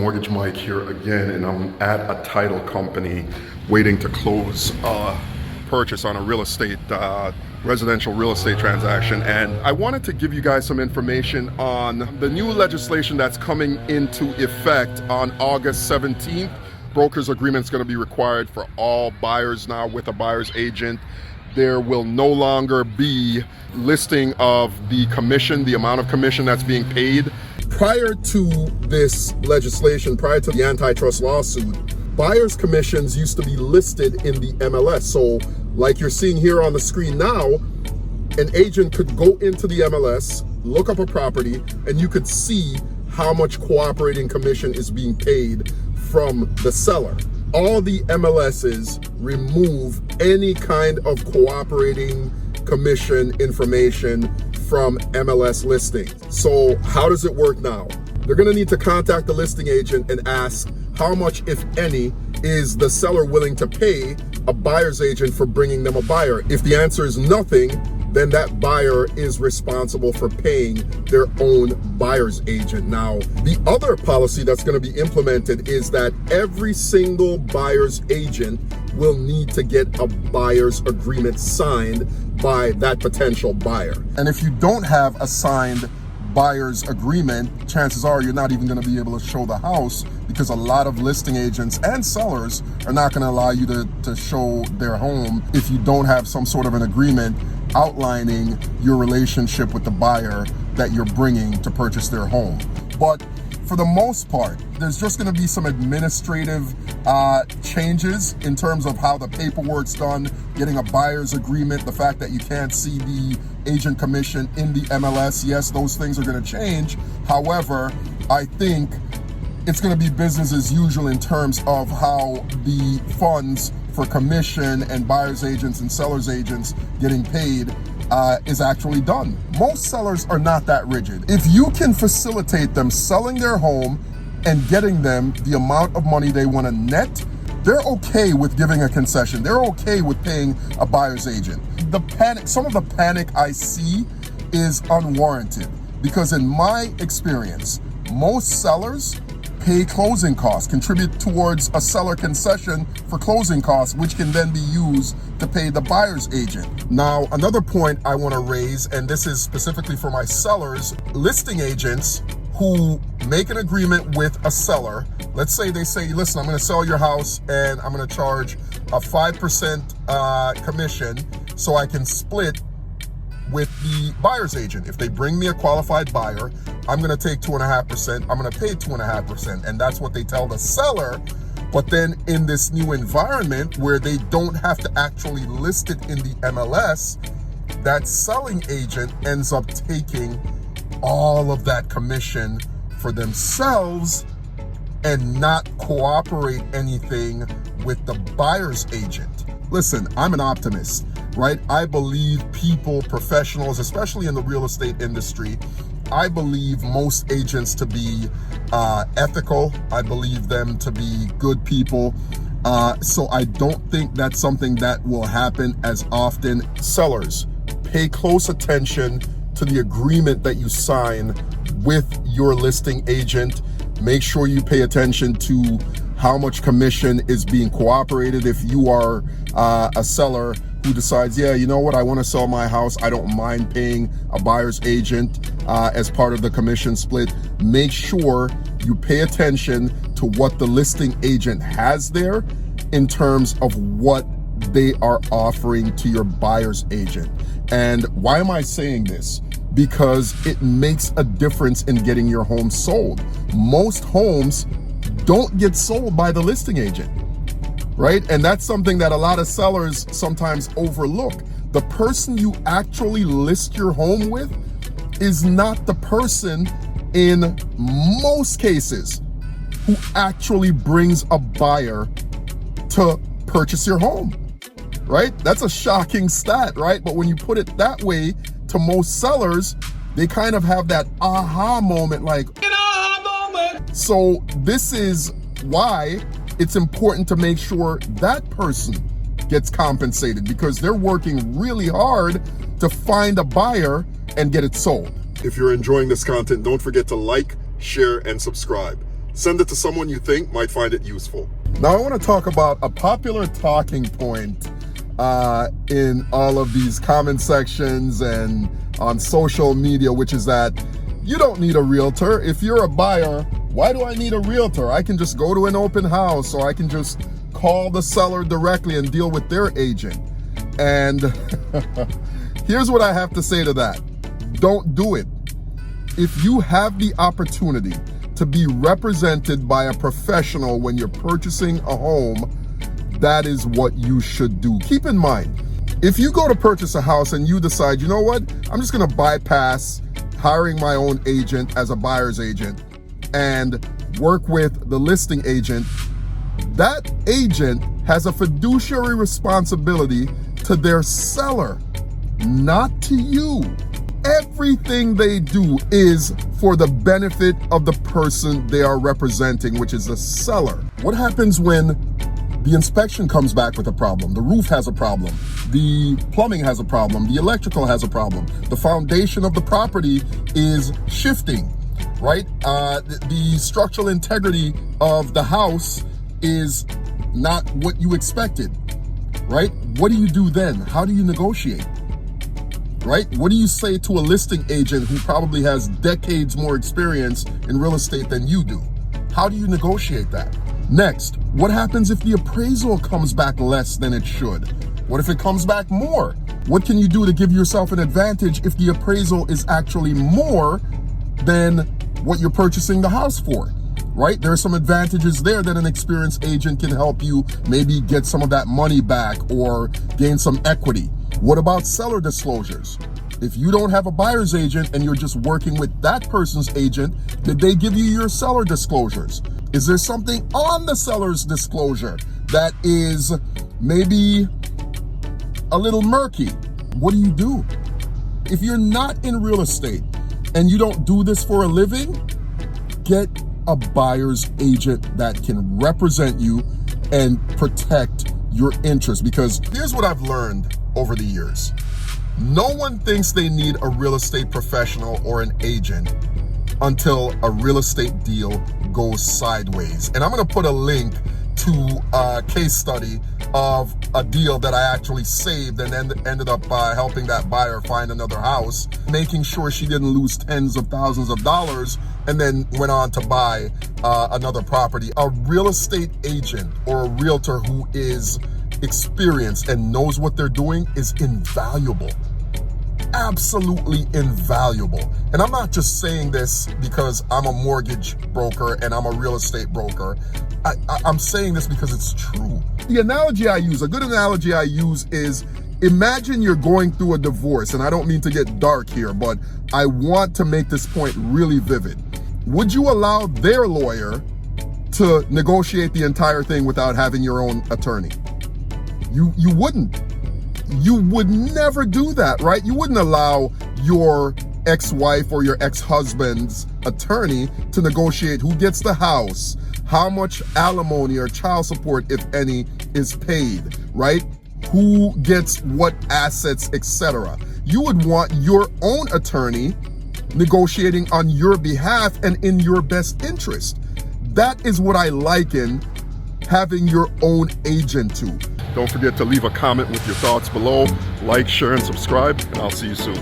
Mortgage Mike here again, and I'm at a title company waiting to close a purchase on a residential real estate transaction. And I wanted to give you guys some information on the new legislation that's coming into effect on August 17th. Broker's agreement is going to be required for all buyers now with a buyer's agent. There will no longer be listing of the commission, the amount of commission that's being paid. Prior to this legislation, prior to the antitrust lawsuit, buyers' commissions used to be listed in the MLS. So like you're seeing here on the screen now, an agent could go into the MLS, look up a property, and you could see how much cooperating commission is being paid from the seller. All the MLSs remove any kind of cooperating commission information from MLS listings. So how does it work now? They're gonna need to contact the listing agent and ask how much, if any, is the seller willing to pay a buyer's agent for bringing them a buyer. If the answer is nothing, then that buyer is responsible for paying their own buyer's agent. Now, the other policy that's going to be implemented is that every single buyer's agent will need to get a buyer's agreement signed by that potential buyer. And if you don't have a signed buyer's agreement, chances are you're not even going to be able to show the house, because a lot of listing agents and sellers are not going to allow you to show their home if you don't have some sort of an agreement outlining your relationship with the buyer that you're bringing to purchase their home. But for the most part, there's just going to be some administrative changes in terms of how the paperwork's done, getting a buyer's agreement, the fact that you can't see the agent commission in the MLS. Yes, those things are going to change. However, I think it's going to be business as usual in terms of how the funds for commission and buyer's agents and seller's agents getting paid is actually done. Most sellers are not that rigid. If you can facilitate them selling their home and getting them the amount of money they want to net, they're okay with giving a concession. They're okay with paying a buyer's agent. Some of the panic I see is unwarranted, because in my experience, most sellers pay closing costs, contribute towards a seller concession for closing costs, which can then be used to pay the buyer's agent. Now, another point I want to raise, and this is specifically for my sellers, listing agents who make an agreement with a seller. Let's say they say, listen, I'm going to sell your house and I'm going to charge a 5% commission so I can split with the buyer's agent. If they bring me a qualified buyer, I'm going to take 2.5%. I'm going to pay 2.5%. And that's what they tell the seller. But then in this new environment where they don't have to actually list it in the MLS, that selling agent ends up taking all of that commission for themselves and not cooperate anything with the buyer's agent. Listen, I'm an optimist, right? I believe people, professionals, especially in the real estate industry, I believe most agents to be ethical. I believe them to be good people. So I don't think that's something that will happen as often. Sellers, pay close attention to the agreement that you sign with your listing agent. Make sure you pay attention to how much commission is being cooperated. If you are a seller who decides, yeah, you know what, I want to sell my house, I don't mind paying a buyer's agent as part of the commission split, make sure you pay attention to what the listing agent has there in terms of what they are offering to your buyer's agent. And why am I saying this? Because it makes a difference in getting your home sold. Most homes don't get sold by the listing agent, right? And that's something that a lot of sellers sometimes overlook. The person you actually list your home with is not the person, in most cases, who actually brings a buyer to purchase your home, right? That's a shocking stat, right? But when you put it that way, to most sellers, they kind of have that aha moment, like, an aha moment. So this is why it's important to make sure that person gets compensated, because they're working really hard to find a buyer and get it sold. If you're enjoying this content, don't forget to like, share, and subscribe. Send it to someone you think might find it useful. Now I want to talk about a popular talking point in all of these comment sections and on social media, which is that you don't need a realtor. If you're a buyer, why do I need a realtor? I can just go to an open house, or I can just call the seller directly and deal with their agent. And here's what I have to say to that. Don't do it. If you have the opportunity to be represented by a professional when you're purchasing a home, that is what you should do. Keep in mind, if you go to purchase a house and you decide, you know what, I'm just gonna bypass hiring my own agent as a buyer's agent and work with the listing agent, that agent has a fiduciary responsibility to their seller, not to you. Everything they do is for the benefit of the person they are representing, which is the seller. What happens when the inspection comes back with a problem? The roof has a problem. The plumbing has a problem. The electrical has a problem. The foundation of the property is shifting, right? The structural integrity of the house is not what you expected, right? What do you do then? How do you negotiate? Right? What do you say to a listing agent who probably has decades more experience in real estate than you do? How do you negotiate that? Next, what happens if the appraisal comes back less than it should? What if it comes back more? What can you do to give yourself an advantage if the appraisal is actually more than what you're purchasing the house for? Right? There are some advantages there that an experienced agent can help you maybe get some of that money back or gain some equity. What about seller disclosures? If you don't have a buyer's agent and you're just working with that person's agent, did they give you your seller disclosures? Is there something on the seller's disclosure that is maybe a little murky? What do? If you're not in real estate and you don't do this for a living, get a buyer's agent that can represent you and protect your interests. Because here's what I've learned over the years. No one thinks they need a real estate professional or an agent until a real estate deal goes sideways. And I'm going to put a link to a case study of a deal that I actually saved and ended up helping that buyer find another house, making sure she didn't lose tens of thousands of dollars, and then went on to buy another property. A real estate agent or a realtor who is experienced and knows what they're doing is invaluable. Absolutely invaluable. And I'm not just saying this because I'm a mortgage broker and I'm a real estate broker. I'm saying this because it's true. The analogy I use, a good analogy I use is, imagine you're going through a divorce, and I don't mean to get dark here, but I want to make this point really vivid. Would you allow their lawyer to negotiate the entire thing without having your own attorney? You wouldn't. You would never do that, right? You wouldn't allow your ex-wife or your ex-husband's attorney to negotiate who gets the house, how much alimony or child support, if any, is paid, right? Who gets what assets, etc. You would want your own attorney negotiating on your behalf and in your best interest. That is what I liken having your own agent to. Don't forget to leave a comment with your thoughts below. Like, share, and subscribe, and I'll see you soon.